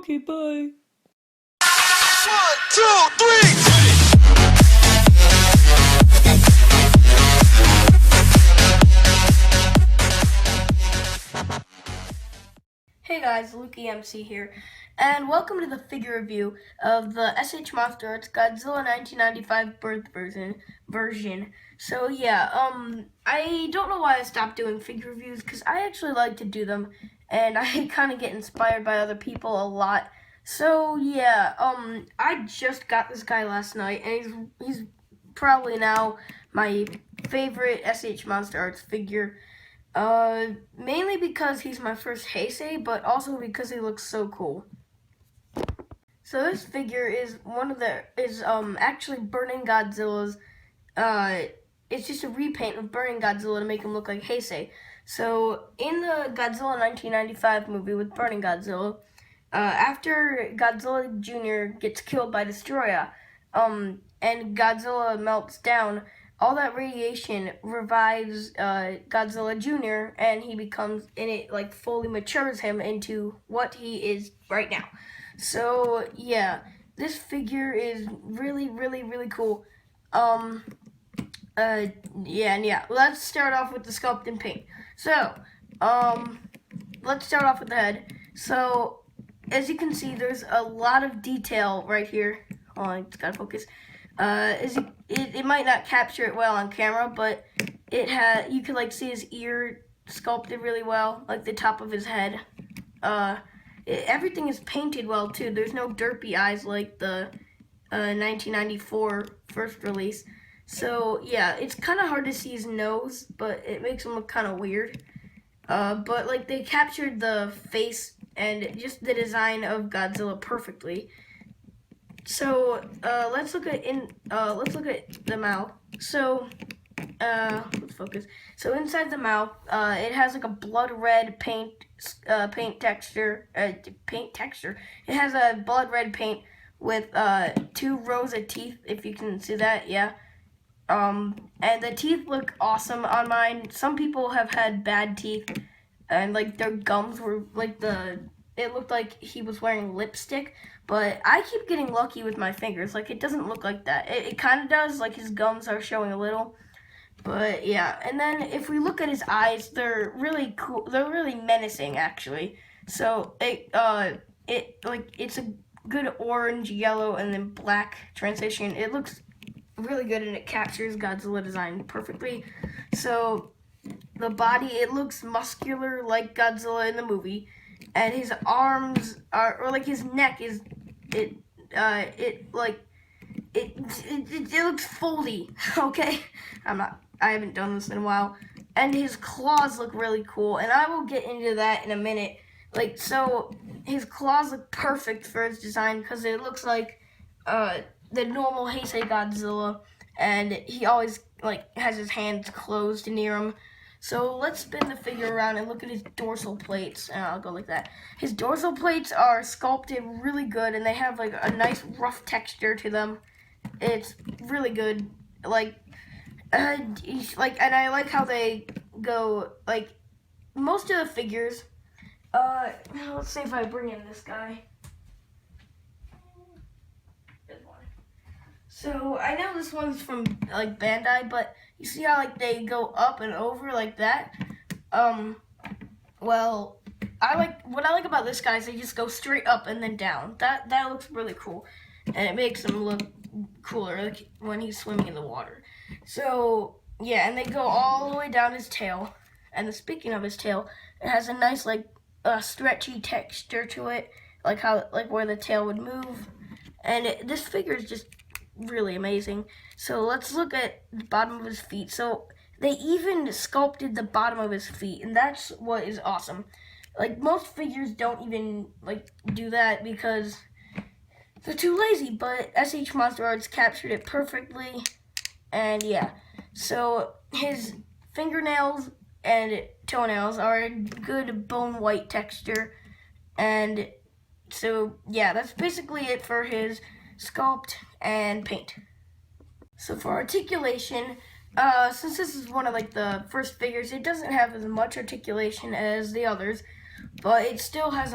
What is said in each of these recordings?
Okay, bye. 1, 2, 3. Hey guys, Lukey MC here, and welcome to the figure review of the Monsterarts Godzilla 1995 birth version. So yeah, I don't know why I stopped doing figure reviews, because I actually like to do them, and I kind of get inspired by other people a lot. So yeah, I just got this guy last night, and he's probably now my favorite Monsterarts figure. Mainly because he's my first Heisei, but also because he looks so cool. So this figure is actually Burning Godzilla's, it's just a repaint of Burning Godzilla to make him look like Heisei. So in the Godzilla 1995 movie with Burning Godzilla, after Godzilla Jr. gets killed by Destroya, and Godzilla melts down, all that radiation revives Godzilla Jr. and it fully matures him into what he is right now. So yeah, this figure is really, really, really cool. Yeah. Let's start off with the sculpt and paint. So, let's start off with the head. So, as you can see, there's a lot of detail right here. Oh, I just gotta focus. It might not capture it well on camera, but you can see his ear sculpted really well, like the top of his head. Everything is painted well too. There's no derpy eyes like the 1994 first release. So yeah, it's kind of hard to see his nose, but it makes him look kind of weird. But they captured the face and just the design of Godzilla perfectly. So let's look at the mouth. So let's focus. So inside the mouth, it has like a blood red paint texture. It has a blood red paint with 2 rows of teeth, if you can see that. Yeah. And the teeth look awesome on mine. Some people have had bad teeth, and their gums were it looked like he was wearing lipstick, but I keep getting lucky with my fingers. It doesn't look like that. It kind of does, his gums are showing a little, but yeah. And then if we look at his eyes, they're really cool. They're really menacing, actually. So it's a good orange, yellow, and then black transition. It looks really good, and it captures Godzilla design perfectly. So the body, it looks muscular like Godzilla in the movie, and his arms his neck is it looks foldy. Okay, I haven't done this in a while, and his claws look really cool, and I will get into that in a minute. So his claws look perfect for his design, because it looks like the normal Heisei Godzilla, and he always has his hands closed near him. So let's spin the figure around and look at his dorsal plates. I'll go like that. His dorsal plates are sculpted really good, and they have a nice rough texture to them. It's really good. And I like how they go most of the figures. Let's see if I bring in this guy. So I know this one's from Bandai, but you see how they go up and over like that? Well, what I like about this guy is they just go straight up and then down. That looks really cool, and it makes him look cooler when he's swimming in the water. So yeah, and they go all the way down his tail. And speaking of his tail, it has a nice stretchy texture to it, where the tail would move. And this figure is just really amazing. So let's look at the bottom of his feet. So they even sculpted the bottom of his feet, and that's what is awesome. Most figures don't even do that because they're too lazy, but Monsterarts captured it perfectly. And yeah, so his fingernails and toenails are a good bone white texture, and so yeah, that's basically it for his sculpt and paint. So for articulation, since this is one of the first figures, it doesn't have as much articulation as the others, but it still has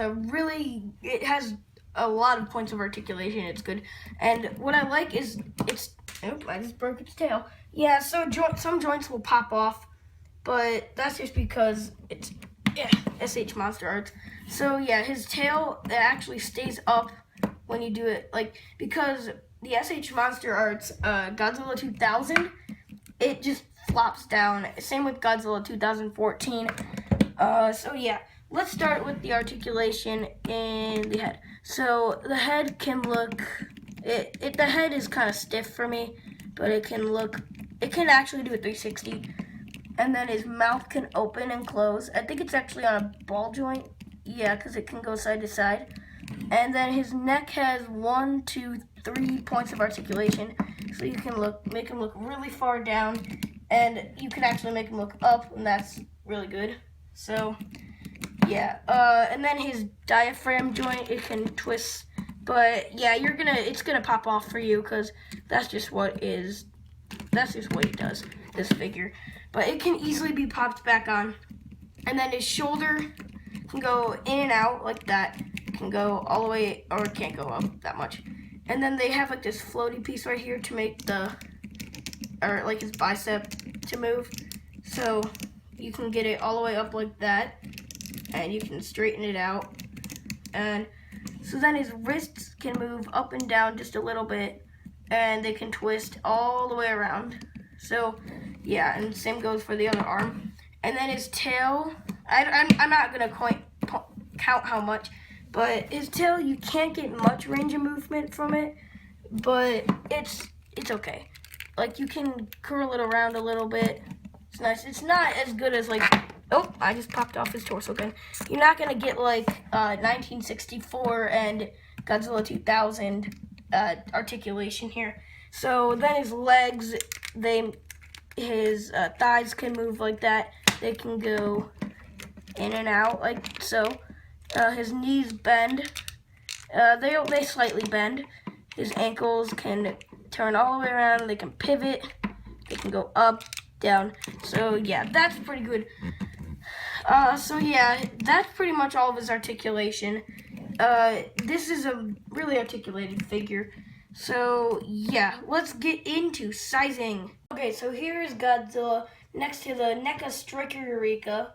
a lot of points of articulation. It's good. And what I like is I just broke its tail. Yeah, so some joints will pop off, but that's just because it's SH Monsterarts. So yeah, his tail, it actually stays up when you do it, like, because the SH Monsterarts Godzilla 2000, it just flops down. Same with Godzilla 2014. So yeah, let's start with the articulation in the head. So the head can look, the head is kind of stiff for me, but it can actually do a 360. And then his mouth can open and close. I think it's actually on a ball joint. Yeah, because it can go side to side. And then his neck has 1, 2, 3 points of articulation. So you can make him look really far down, and you can actually make him look up, and that's really good. So yeah, and then his diaphragm joint, it can twist, but yeah, it's gonna pop off for you because that's just what he does, this figure. But it can easily be popped back on. And then his shoulder can go in and out like that. It can go all the way, or it can't go up that much. And then they have like this floaty piece right here to make like his bicep to move. So you can get it all the way up like that, and you can straighten it out. And so then his wrists can move up and down just a little bit, and they can twist all the way around. So yeah, and same goes for the other arm. And then his tail, I'm not gonna count how much, but his tail, you can't get much range of movement from it, but it's okay. Like, you can curl it around a little bit. It's nice. It's not as good as, like, oh, I just popped off his torso again. You're not gonna get like 1964 and Godzilla 2000 articulation here. So then his legs, his thighs can move like that. They can go in and out like so. His knees bend. They slightly bend. His ankles can turn all the way around. They can pivot. They can go up, down. So yeah, that's pretty good. So yeah, that's pretty much all of his articulation. This is a really articulated figure. So yeah, let's get into sizing. Okay, so here is Godzilla next to the NECA Striker Eureka.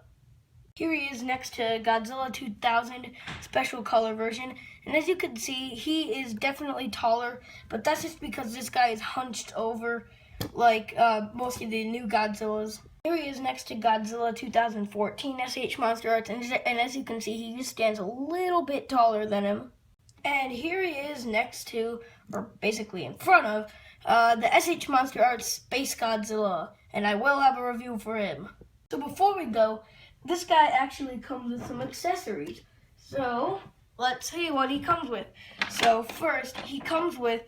Here he is next to Godzilla 2000 special color version. And as you can see, he is definitely taller, but that's just because this guy is hunched over like most of the new Godzillas. Here he is next to Godzilla 2014 SH Monsterarts, and as you can see, he just stands a little bit taller than him. And here he is next to, or basically in front of, the SH Monsterarts Space Godzilla, and I will have a review for him. So before we go, this guy actually comes with some accessories. So let's see what he comes with. So first, he comes with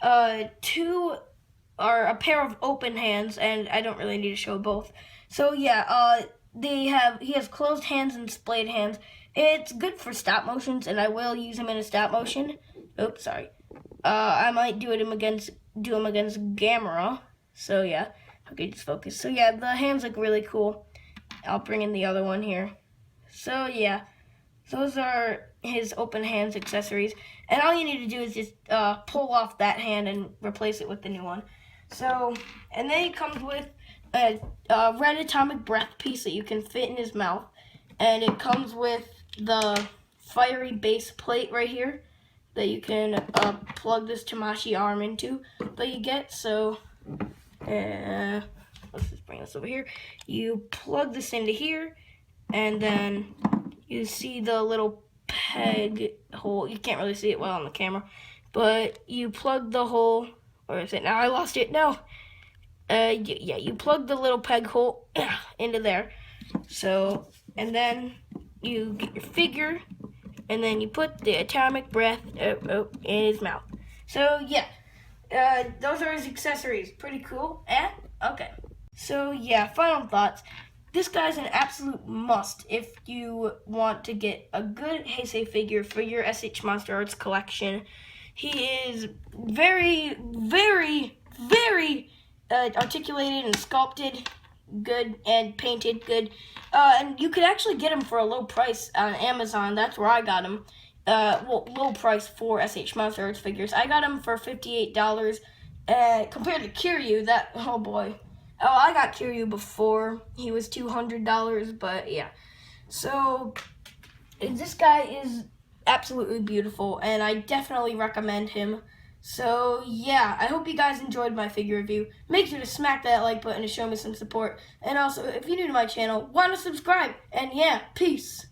a pair of open hands, and I don't really need to show both. So yeah, he has closed hands and splayed hands. It's good for stop motions, and I will use him in a stop motion. Oops, sorry. I might do him against Gamera. So yeah, okay, just focus. So yeah, the hands look really cool. I'll bring in the other one here. So yeah, those are his open hands accessories, and all you need to do is just pull off that hand and replace it with the new one. So, and then he comes with a red atomic breath piece that you can fit in his mouth, and it comes with the fiery base plate right here that you can plug this Tamashi arm into that you get. So let's just bring this over here. You plug this into here, and then you see the little peg hole. You can't really see it well on the camera, but you plug the hole. Or is it now? I lost it. No. Yeah, you plug the little peg hole into there. So, and then you get your figure, and then you put the atomic breath in his mouth. So yeah, those are his accessories. Pretty cool. Okay. So yeah, final thoughts. This guy's an absolute must if you want to get a good Heisei figure for your SH Monsterarts collection. He is very, very, very articulated and sculpted good and painted good. And you could actually get him for a low price on Amazon. That's where I got him. low price for SH Monsterarts figures. I got him for $58. Compared to Kiryu, oh boy. Oh, I got Kiryu before. He was $200, but yeah. So, this guy is absolutely beautiful, and I definitely recommend him. So, yeah, I hope you guys enjoyed my figure review. Make sure to smack that like button to show me some support. And also, if you're new to my channel, why not subscribe? And yeah, peace.